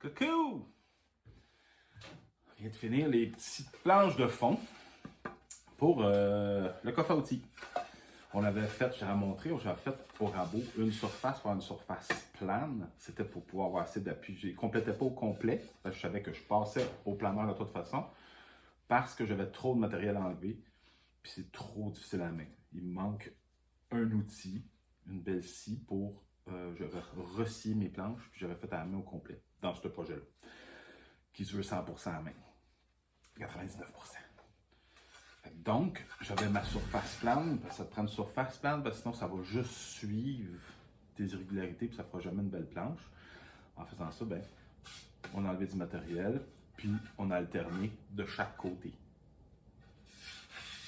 Coucou! Je viens de finir les petites planches de fond pour le coffre à outils. On avait fait, j'avais montré, j'avais fait au rabot une surface pour une surface plane. C'était pour pouvoir avoir assez d'appui. Je ne complétais pas au complet, parce que je savais que je passais au planeur de toute façon, parce que j'avais trop de matériel à enlever, puis c'est trop difficile à la main. Il me manque un outil, une belle scie pour, j'avais rescié mes planches, puis j'avais fait à la main au complet, dans ce projet-là, qui se veut 100% à la main, 99%. Donc, j'avais ma surface plane, parce que ça te prend une surface plane, parce que sinon ça va juste suivre tes irrégularités, puis ça ne fera jamais une belle planche. En faisant ça, ben, on a enlevé du matériel, puis on a alterné de chaque côté.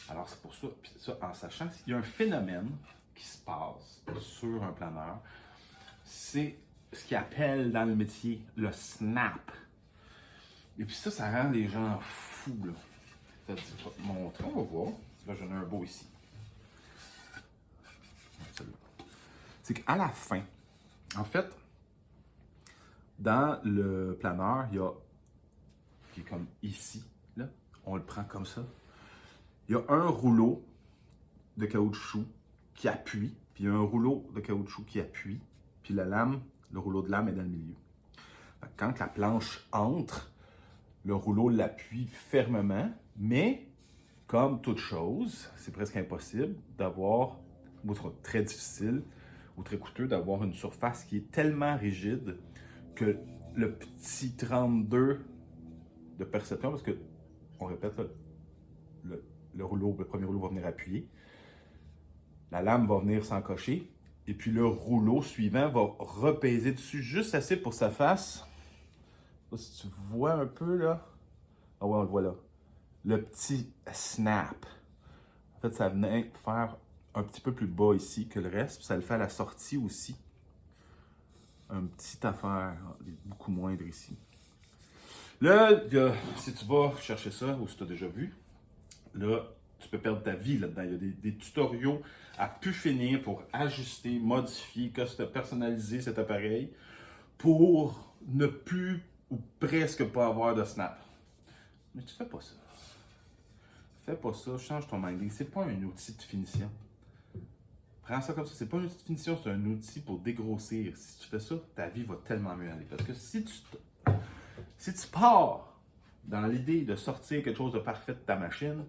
Alors c'est pour ça, puis ça, en sachant qu'il y a un phénomène qui se passe sur un planeur, c'est ce qu'ils appellent dans le métier le snap. Et puis ça rend les gens fous, là. Je vais te montrer, on va voir. Là, j'en ai un beau ici. C'est qu'à la fin, en fait, dans le planeur, il y a, qui est comme ici, là, on le prend comme ça. Il y a un rouleau de caoutchouc qui appuie, puis il y a un rouleau de caoutchouc qui appuie, puis la lame, le rouleau de lame est dans le milieu. Quand la planche entre, le rouleau l'appuie fermement, mais comme toute chose, c'est presque impossible d'avoir, ou très difficile, ou très coûteux d'avoir une surface qui est tellement rigide que le petit 32 de perception, parce que, on répète, là, le premier rouleau va venir appuyer, la lame va venir s'encocher, et puis le rouleau suivant va repaiser dessus juste assez pour que ça fasse, si tu vois un peu là, ah ouais, on le voit là, le petit snap. En fait, ça venait faire un petit peu plus bas ici que le reste, puis ça le fait à la sortie aussi. Une petite affaire, beaucoup moindre ici. Là, si tu vas chercher ça, ou si tu as déjà vu, là, tu peux perdre ta vie là-dedans. Il y a des tutoriaux à pu finir pour ajuster, modifier, personnaliser cet appareil pour ne plus ou presque pas avoir de snap. Mais tu fais pas ça. Fais pas ça, change ton minding. C'est pas un outil de finition. Prends ça comme ça. C'est pas un outil de finition, c'est un outil pour dégrossir. Si tu fais ça, ta vie va tellement mieux aller. Parce que si tu pars dans l'idée de sortir quelque chose de parfait de ta machine,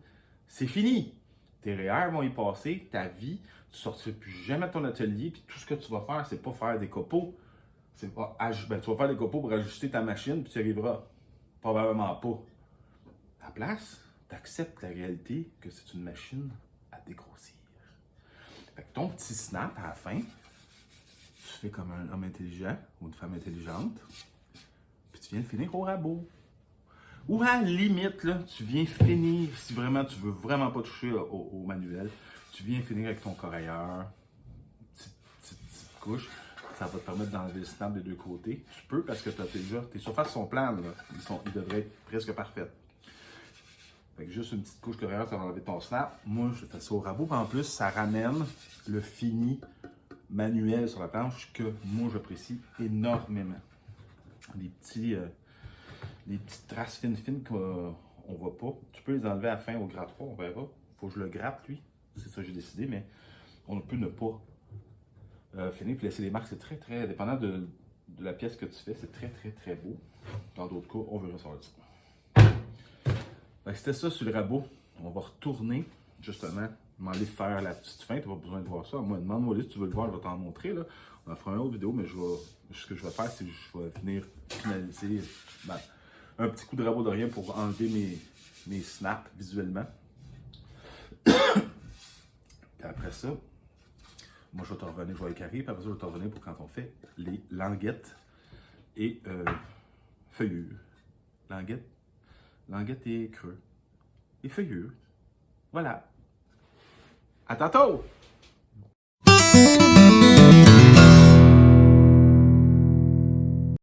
c'est fini. Tes REER vont y passer, ta vie, tu ne sortiras plus jamais de ton atelier, puis tout ce que tu vas faire, c'est pas faire des copeaux. Tu vas faire des copeaux pour ajuster ta machine, puis tu y arriveras. Probablement pas. À la place, tu acceptes la réalité que c'est une machine à dégrossir. Fait que ton petit snap à la fin, tu fais comme un homme intelligent ou une femme intelligente, puis tu viens de finir au rabot. Ou à la limite, là, tu viens finir, si vraiment tu veux vraiment pas toucher au manuel, tu viens finir avec ton corailleur, petite couche. Ça va te permettre d'enlever le snap des deux côtés. Tu peux parce que tes surfaces sont planes, là. Ils devraient être presque parfaites. Fait que juste une petite couche corailleur, ça va enlever ton snap. Moi, je fais ça au rabot. En plus, ça ramène le fini manuel sur la planche que moi, j'apprécie énormément. Les petites traces fines qu'on ne voit pas. Tu peux les enlever à la fin au grattoir, on verra. Faut que je le gratte, lui. C'est ça que j'ai décidé, mais on peut ne pas finir puis laisser les marques. C'est très, très, dépendant de la pièce que tu fais, c'est très, très, très beau. Dans d'autres cas, on verra ça. C'était ça sur le rabot. On va retourner, justement, m'aller faire la petite fin. Tu n'as pas besoin de voir ça. Moi, demande-moi si tu veux le voir, je vais t'en montrer. Là. On en fera une autre vidéo, mais ce que je vais faire, c'est que je vais venir finaliser un petit coup de rabot de rien pour enlever mes snaps visuellement. Puis après ça, moi je vais te revenir, je vais écarrer, puis après ça je vais te revenir pour quand on fait les languettes et feuillures. Languettes et creux. Et feuillures. Voilà. À tantôt!